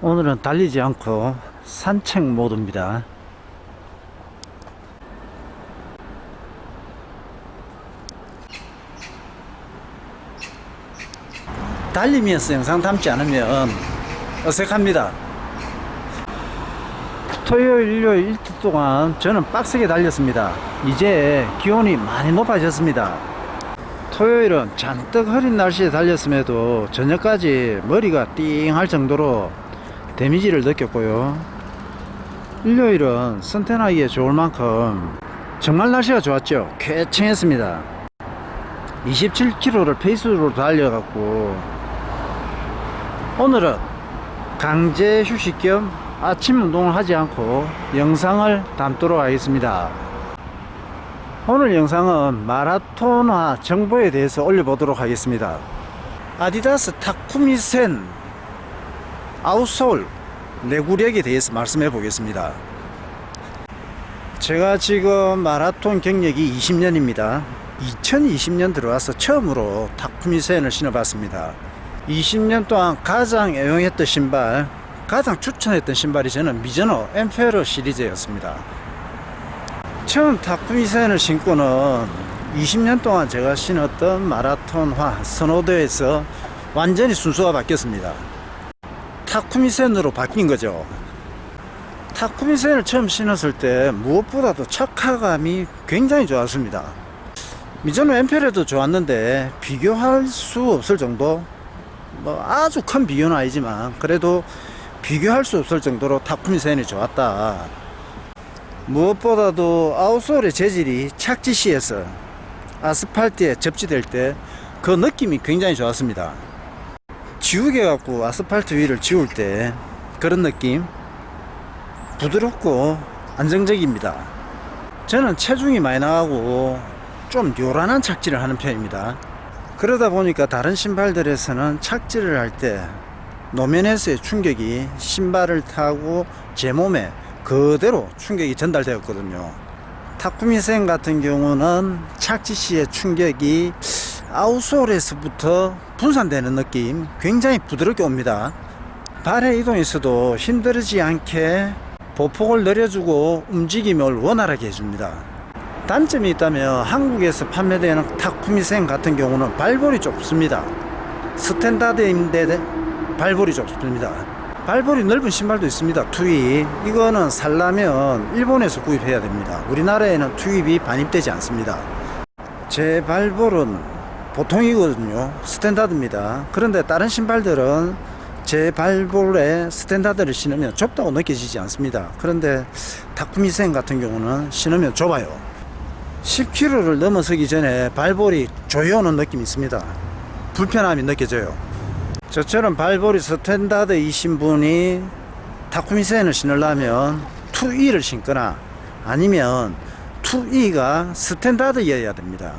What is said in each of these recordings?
오늘은 달리지 않고 산책 모드입니다. 달리면서 영상 담지 않으면 어색합니다. 토요일, 일요일 이틀 동안 저는 빡세게 달렸습니다. 이제 기온이 많이 높아졌습니다. 토요일은 잔뜩 흐린 날씨에 달렸음에도 저녁까지 머리가 띵할 정도로 데미지를 느꼈고요. 일요일은 선탠하기에 좋을 만큼 정말 날씨가 좋았죠. 쾌청했습니다. 27km를 페이스로 달려갖고 오늘은 강제 휴식 겸 아침 운동을 하지 않고 영상을 담도록 하겠습니다. 오늘 영상은 마라톤화 정보에 대해서 올려보도록 하겠습니다. 아디다스 타쿠미센 아웃솔 내구력에 대해서 말씀해 보겠습니다. 제가 지금 마라톤 경력이 20년입니다. 2020년 들어와서 처음으로 타쿠미센을 신어봤습니다. 20년 동안 가장 애용했던 신발, 가장 추천했던 신발이 저는 미즈노 엠페러 시리즈였습니다. 처음 타쿠미센을 신고는 20년 동안 제가 신었던 마라톤화 선호도에서 완전히 순서가 바뀌었습니다. 타쿠미센으로 바뀐 거죠. 타쿠미센을 처음 신었을 때 무엇보다도 착화감이 굉장히 좋았습니다. 미즈노 엠페러도 좋았는데 비교할 수 없을 정도, 아주 큰 비교는 아니지만 그래도 비교할 수 없을 정도로 타쿠미센이 좋았다. 무엇보다도 아웃솔의 재질이 착지 시에서 아스팔트에 접지될 때 그 느낌이 굉장히 좋았습니다. 지우개 갖고 아스팔트 위를 지울 때 그런 느낌, 부드럽고 안정적입니다. 저는 체중이 많이 나가고 좀 요란한 착지를 하는 편입니다. 그러다 보니까 다른 신발들에서는 착지를 할 때 노면에서의 충격이 신발을 타고 제 몸에 그대로 충격이 전달되었거든요. 타쿠미센 같은 경우는 착지 시의 충격이 아웃솔에서부터 분산되는 느낌, 굉장히 부드럽게 옵니다. 발의 이동에서도 힘들지 않게 보폭을 늘려주고 움직임을 원활하게 해줍니다. 단점이 있다면 한국에서 판매되는 타쿠미센 같은 경우는 발볼이 좁습니다. 스탠다드인데 발볼이 좁습니다. 발볼이 넓은 신발도 있습니다. 투입, 이거는 살려면 일본에서 구입해야 됩니다. 우리나라에는 투입이 반입되지 않습니다. 제 발볼은 보통이거든요. 스탠다드입니다. 그런데 다른 신발들은 제 발볼에 스탠다드를 신으면 좁다고 느껴지지 않습니다. 그런데 타쿠미센 같은 경우는 신으면 좁아요. 10km를 넘어서기 전에 발볼이 조여오는 느낌이 있습니다. 불편함이 느껴져요. 저처럼 발볼이 스탠다드이신 분이 타쿠미센을 신으려면 2E를 신거나 아니면 2E가 스탠다드여야 됩니다.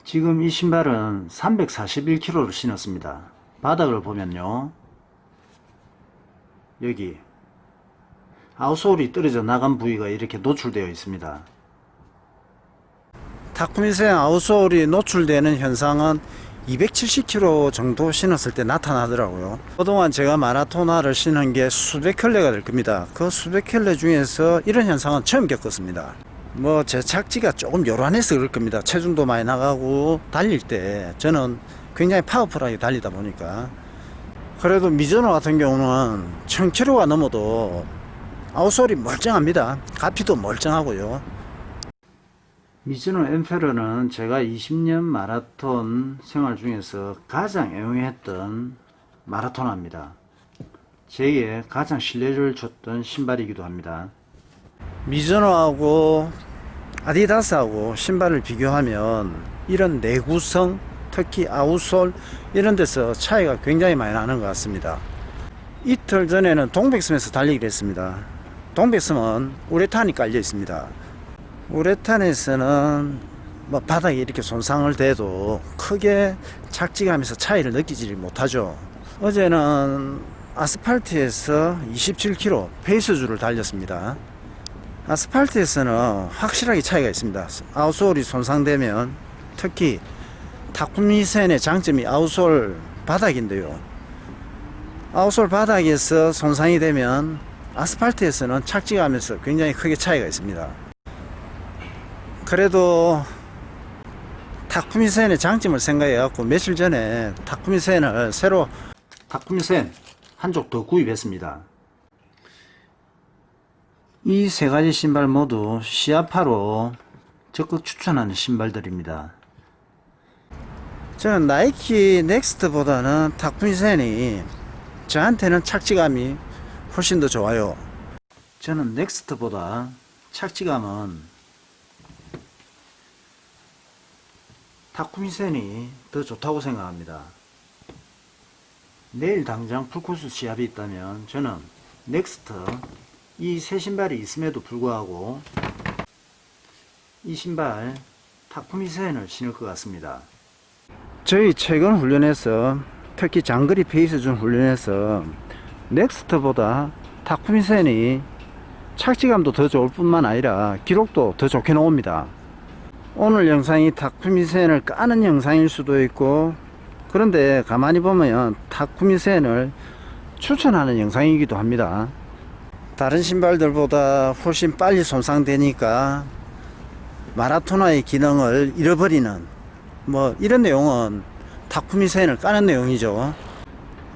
지금 이 신발은 341km를 신었습니다. 바닥을 보면요, 여기 아웃솔이 떨어져 나간 부위가 이렇게 노출되어 있습니다. 타쿠미센 아웃솔이 노출되는 현상은 270km 정도 신었을 때 나타나더라고요. 그동안 제가 마라톤화를 신은 게 수백 켤레가 될 겁니다. 그 수백 켤레 중에서 이런 현상은 처음 겪었습니다. 제 착지가 조금 요란해서 그럴 겁니다. 체중도 많이 나가고 달릴 때 저는 굉장히 파워풀하게 달리다 보니까. 그래도 미즈노 같은 경우는 1000km가 넘어도 아웃솔이 멀쩡합니다. 가피도 멀쩡하고요. 미즈노 엠페러는 제가 20년 마라톤 생활 중에서 가장 애용했던 마라톤화입니다. 제게 가장 신뢰를 줬던 신발이기도 합니다. 미즈노하고 아디다스하고 신발을 비교하면 이런 내구성, 특히 아웃솔 이런 데서 차이가 굉장히 많이 나는 것 같습니다. 이틀 전에는 동백섬에서 달리기를 했습니다. 동백섬은 우레탄이 깔려 있습니다. 우레탄에서는 바닥에 이렇게 손상을 대도 크게 착지감에서 차이를 느끼지 못하죠. 어제는 아스팔트에서 27km 페이스주를 달렸습니다. 아스팔트에서는 확실하게 차이가 있습니다. 아웃솔이 손상되면, 특히 타쿠미센의 장점이 아웃솔 바닥인데요. 아웃솔 바닥에서 손상이 되면 아스팔트에서는 착지감에서 굉장히 크게 차이가 있습니다. 그래도 타쿠미센의 장점을 생각해 갖고 며칠 전에 타쿠미센을 새로 타쿠미센 한쪽 더 구입했습니다. 이 세 가지 신발 모두 시아파로 적극 추천하는 신발들입니다. 저는 나이키 넥스트보다는 타쿠미센이 저한테는 착지감이 훨씬 더 좋아요. 저는 넥스트보다 착지감은 타쿠미센이 더 좋다고 생각합니다. 내일 당장 풀코스 시합이 있다면 저는 넥스트 이 새 신발이 있음에도 불구하고 이 신발 타쿠미센을 신을 것 같습니다. 저희 최근 훈련에서 특히 장거리 페이스준 훈련에서 넥스트보다 타쿠미센이 착지감도 더 좋을 뿐만 아니라 기록도 더 좋게 나옵니다. 오늘 영상이 타쿠미센을 까는 영상일 수도 있고, 그런데 가만히 보면 타쿠미센을 추천하는 영상이기도 합니다. 다른 신발들보다 훨씬 빨리 손상되니까 마라토나의 기능을 잃어버리는 뭐 이런 내용은 타쿠미센을 까는 내용이죠.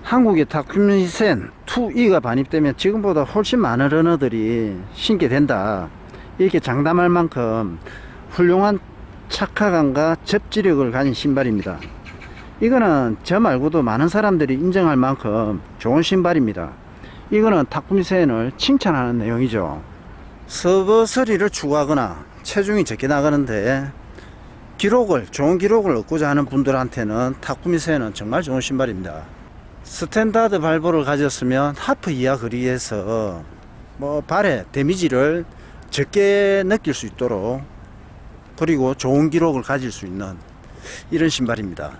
한국에 타쿠미센 2E가 반입되면 지금보다 훨씬 많은 러너들이 신게 된다, 이렇게 장담할 만큼 훌륭한 착화감과 접지력을 가진 신발입니다. 이거는 저 말고도 많은 사람들이 인정할 만큼 좋은 신발입니다. 이거는 타쿠미센을 칭찬하는 내용이죠. 서버서리를 추구하거나 체중이 적게 나가는데 좋은 기록을 얻고자 하는 분들한테는 타쿠미센은 정말 좋은 신발입니다. 스탠다드 발볼을 가졌으면 하프 이하 거리에서 발에 데미지를 적게 느낄 수 있도록, 그리고 좋은 기록을 가질 수 있는 이런 신발입니다.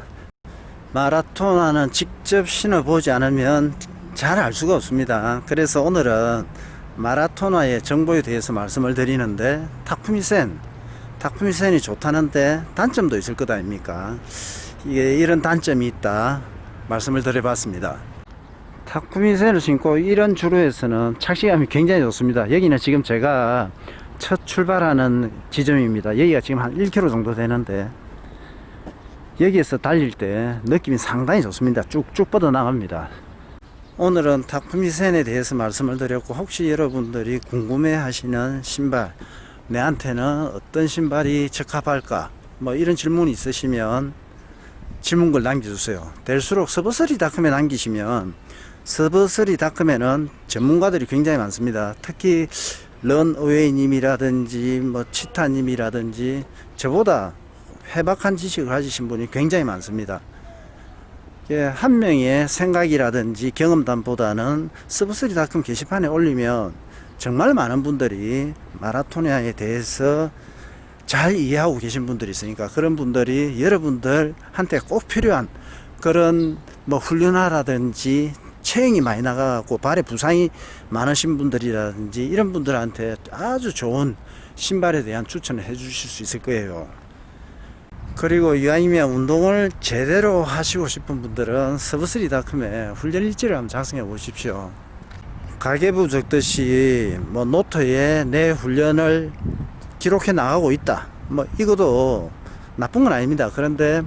마라토나는 직접 신어보지 않으면 잘 알 수가 없습니다. 그래서 오늘은 마라토나의 정보에 대해서 말씀을 드리는데, 타쿠미센이 좋다는데 단점도 있을 것 아닙니까? 이런 단점이 있다 말씀을 드려봤습니다. 타쿠미센을 신고 이런 주로에서는 착지감이 굉장히 좋습니다. 여기는 지금 제가 첫 출발하는 지점입니다. 여기가 지금 한 1km 정도 되는데, 여기에서 달릴 때 느낌이 상당히 좋습니다. 쭉쭉 뻗어 나갑니다. 오늘은 타쿠미센에 대해서 말씀을 드렸고, 혹시 여러분들이 궁금해 하시는 신발, 내한테는 어떤 신발이 적합할까, 이런 질문이 있으시면 질문글 남겨주세요. 될수록 서버서리닷컴에 남기시면, 서버서리닷컴에는 전문가들이 굉장히 많습니다. 특히 런어웨이님이라든지 치타님이라든지 저보다 해박한 지식을 가지신 분이 굉장히 많습니다. 한 명의 생각이라든지 경험담보다는 서브스리닷컴 게시판에 올리면 정말 많은 분들이 마라토나에 대해서 잘 이해하고 계신 분들이 있으니까, 그런 분들이 여러분들한테 꼭 필요한 그런 훈련하라든지 체형이 많이 나가고 발에 부상이 많으신 분들이라든지 이런 분들한테 아주 좋은 신발에 대한 추천을 해 주실 수 있을 거예요. 그리고 이왕이면 운동을 제대로 하시고 싶은 분들은 서브스리닷컴에 훈련 일지를 한번 작성해 보십시오. 가계부 적듯이 노트에 내 훈련을 기록해 나가고 있다, 이것도 나쁜 건 아닙니다. 그런데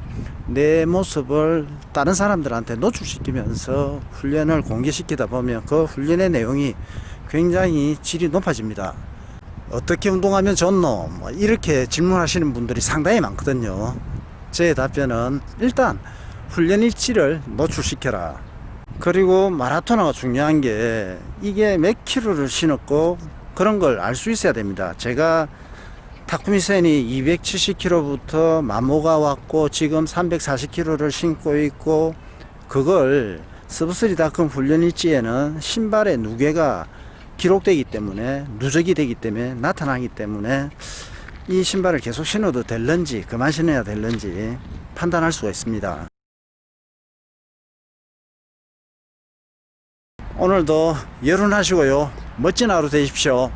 내 모습을 다른 사람들한테 노출시키면서 훈련을 공개시키다 보면 그 훈련의 내용이 굉장히 질이 높아집니다. 어떻게 운동하면 좋노? 이렇게 질문하시는 분들이 상당히 많거든요. 제 답변은 일단 훈련 일지를 노출시켜라. 그리고 마라토나가 중요한 게 이게 몇 킬로를 신었고 그런 걸 알 수 있어야 됩니다. 제가 타쿠미센이 270kg부터 마모가 왔고 지금 340kg를 신고 있고, 그걸 서브스리닷컴 훈련 일지에는 신발의 누계가 기록되기 때문에, 누적이 되기 때문에, 나타나기 때문에 이 신발을 계속 신어도 될런지 그만 신어야 될런지 판단할 수가 있습니다. 오늘도 여론하시고요, 멋진 하루 되십시오.